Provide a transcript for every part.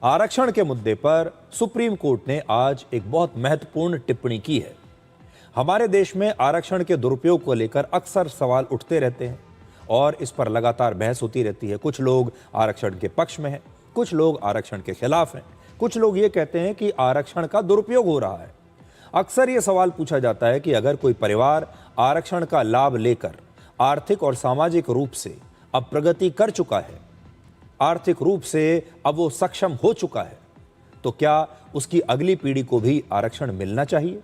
आरक्षण के मुद्दे पर सुप्रीम कोर्ट ने आज एक बहुत महत्वपूर्ण टिप्पणी की है। हमारे देश में आरक्षण के दुरुपयोग को लेकर अक्सर सवाल उठते रहते हैं और इस पर लगातार बहस होती रहती है। कुछ लोग आरक्षण के पक्ष में हैं, कुछ लोग आरक्षण के खिलाफ हैं, कुछ लोग ये कहते हैं कि आरक्षण का दुरुपयोग हो रहा है। अक्सर ये सवाल पूछा जाता है कि अगर कोई परिवार आरक्षण का लाभ लेकर आर्थिक और सामाजिक रूप से अब प्रगति कर चुका है, आर्थिक रूप से अब वो सक्षम हो चुका है, तो क्या उसकी अगली पीढ़ी को भी आरक्षण मिलना चाहिए?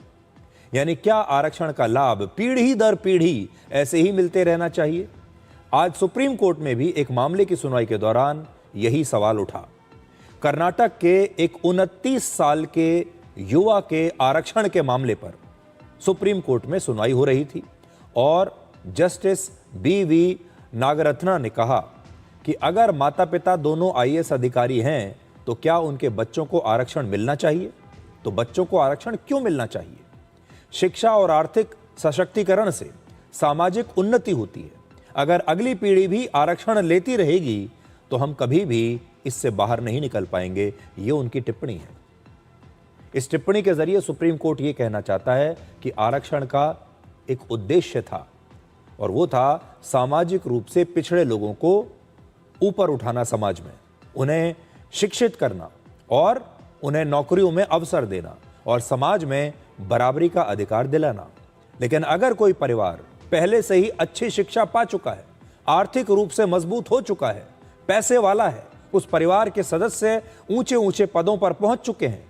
यानी क्या आरक्षण का लाभ पीढ़ी दर पीढ़ी ऐसे ही मिलते रहना चाहिए? आज सुप्रीम कोर्ट में भी एक मामले की सुनवाई के दौरान यही सवाल उठा। कर्नाटक के एक 29 साल के युवा के आरक्षण के मामले पर सुप्रीम कोर्ट में सुनवाई हो रही थी और जस्टिस BV नागरत्ना ने कहा कि अगर माता पिता दोनों IAS अधिकारी हैं तो क्या उनके बच्चों को आरक्षण मिलना चाहिए? तो बच्चों को आरक्षण क्यों मिलना चाहिए? शिक्षा और आर्थिक सशक्तिकरण से सामाजिक उन्नति होती है। अगर अगली पीढ़ी भी आरक्षण लेती रहेगी तो हम कभी भी इससे बाहर नहीं निकल पाएंगे। ये उनकी टिप्पणी है। इस टिप्पणी के जरिए सुप्रीम कोर्ट ये कहना चाहता है कि आरक्षण का एक उद्देश्य था और वो था सामाजिक रूप से पिछड़े लोगों को ऊपर उठाना, समाज में उन्हें शिक्षित करना और उन्हें नौकरियों में अवसर देना और समाज में बराबरी का अधिकार दिलाना। लेकिन अगर कोई परिवार पहले से ही अच्छी शिक्षा पा चुका है, आर्थिक रूप से मजबूत हो चुका है, पैसे वाला है, उस परिवार के सदस्य ऊंचे ऊंचे पदों पर पहुंच चुके हैं,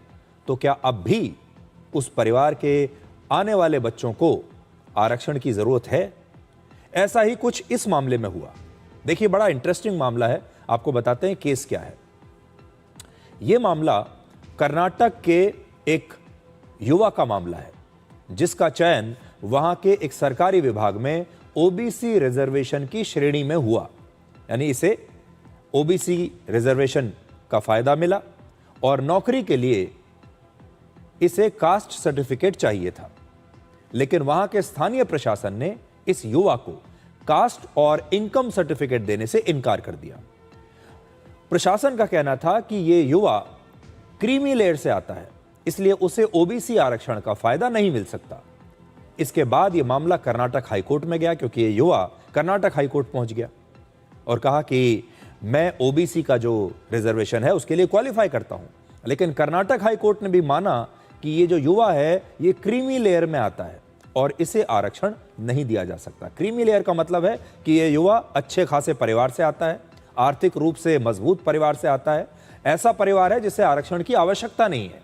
तो क्या अब भी उस परिवार के आने वाले बच्चों को आरक्षण की जरूरत है? ऐसा ही कुछ इस मामले में हुआ। देखिए, बड़ा इंटरेस्टिंग मामला है। आपको बताते हैं केस क्या है। यह मामला कर्नाटक के एक युवा का मामला है जिसका चयन वहां के एक सरकारी विभाग में OBC रिजर्वेशन की श्रेणी में हुआ। यानी इसे OBC रिजर्वेशन का फायदा मिला और नौकरी के लिए इसे कास्ट सर्टिफिकेट चाहिए था। लेकिन वहां के स्थानीय प्रशासन ने इस युवा को कास्ट और इनकम सर्टिफिकेट देने से इनकार कर दिया। प्रशासन का कहना था कि यह युवा क्रीमी लेयर से आता है, इसलिए उसे OBC आरक्षण का फायदा नहीं मिल सकता। इसके बाद यह मामला कर्नाटक हाईकोर्ट में गया, क्योंकि यह युवा कर्नाटक हाईकोर्ट पहुंच गया और कहा कि मैं OBC का जो रिजर्वेशन है उसके लिए क्वालिफाई करता हूं। लेकिन कर्नाटक हाईकोर्ट ने भी माना कि ये जो युवा है ये क्रीमी लेयर में आता है और इसे आरक्षण नहीं दिया जा सकता। क्रीमी लेयर का मतलब है कि ये युवा अच्छे खासे परिवार से आता है, आर्थिक रूप से मजबूत परिवार से आता है, ऐसा परिवार है जिसे आरक्षण की आवश्यकता नहीं है।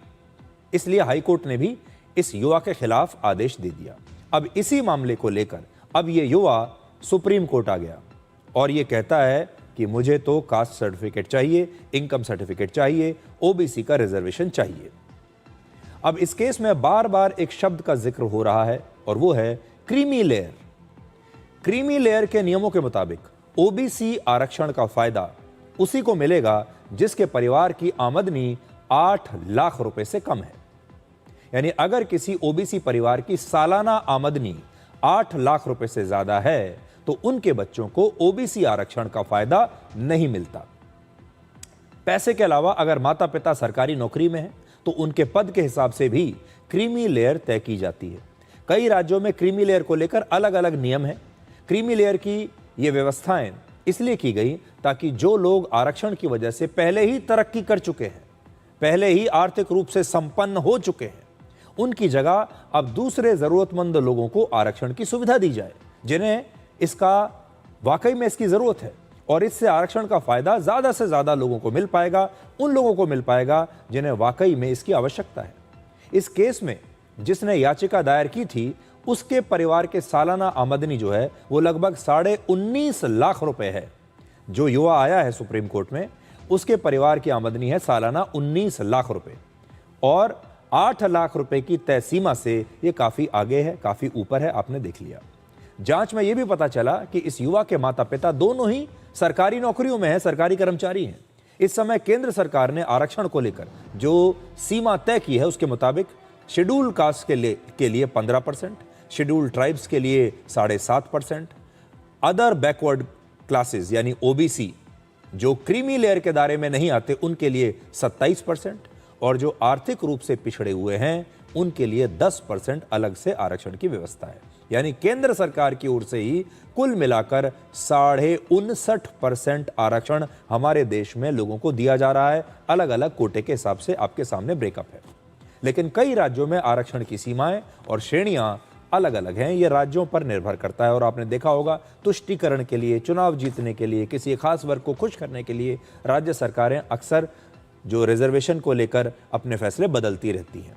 इसलिए हाईकोर्ट ने भी इस युवा के खिलाफ आदेश दे दिया। अब इसी मामले को लेकर अब ये युवा सुप्रीम कोर्ट आ गया और ये कहता है कि मुझे तो कास्ट सर्टिफिकेट चाहिए, इनकम सर्टिफिकेट चाहिए, OBC का रिजर्वेशन चाहिए। अब इस केस में बार बार एक शब्द का जिक्र हो रहा है और वो है क्रीमी लेयर। क्रीमी लेयर के नियमों के मुताबिक OBC आरक्षण का फायदा उसी को मिलेगा जिसके परिवार की आमदनी 8 लाख रुपए से कम है। यानी अगर किसी OBC परिवार की सालाना आमदनी 8 लाख रुपए से ज्यादा है तो उनके बच्चों को OBC आरक्षण का फायदा नहीं मिलता। पैसे के अलावा अगर माता पिता सरकारी नौकरी में हैं तो उनके पद के हिसाब से भी क्रीमी लेयर तय की जाती है। कई राज्यों में क्रीमी लेयर को लेकर अलग अलग नियम हैं। क्रीमी लेयर की ये व्यवस्थाएं इसलिए की गई ताकि जो लोग आरक्षण की वजह से पहले ही तरक्की कर चुके हैं, पहले ही आर्थिक रूप से संपन्न हो चुके हैं, उनकी जगह अब दूसरे जरूरतमंद लोगों को आरक्षण की सुविधा दी जाए, जिन्हें इसका वाकई में इसकी जरूरत है और इससे आरक्षण का फायदा ज्यादा से ज्यादा लोगों को मिल पाएगा, उन लोगों को मिल पाएगा जिन्हें वाकई में इसकी आवश्यकता है। इस केस में जिसने याचिका दायर की थी उसके परिवार के सालाना आमदनी जो है वो लगभग 19.5 लाख रुपए है। जो युवा आया है सुप्रीम कोर्ट में उसके परिवार की आमदनी है सालाना 19 लाख रुपए और 8 लाख रुपए की तय सीमा से ये काफी आगे है, काफी ऊपर है। आपने देख लिया। जांच में यह भी पता चला कि इस युवा के माता पिता दोनों ही सरकारी नौकरियों में हैं, सरकारी कर्मचारी हैं। इस समय केंद्र सरकार ने आरक्षण को लेकर जो सीमा तय की है उसके मुताबिक शेड्यूल कास्ट के लिए 15%, शेड्यूल ट्राइब्स के लिए 7.5%, अदर बैकवर्ड क्लासेस यानी OBC जो क्रीमी लेयर के दायरे में नहीं आते उनके लिए 27% और जो आर्थिक रूप से पिछड़े हुए हैं उनके लिए 10% अलग से आरक्षण की व्यवस्था है। यानी केंद्र सरकार की ओर से ही कुल मिलाकर 59.5% आरक्षण हमारे देश में लोगों को दिया जा रहा है। अलग अलग कोटे के हिसाब से आपके सामने ब्रेकअप है, लेकिन कई राज्यों में आरक्षण की सीमाएं और श्रेणियां अलग अलग हैं। यह राज्यों पर निर्भर करता है और आपने देखा होगा तुष्टीकरण के लिए, चुनाव जीतने के लिए, किसी खास वर्ग को खुश करने के लिए राज्य सरकारें अक्सर जो रिजर्वेशन को लेकर अपने फैसले बदलती रहती हैं।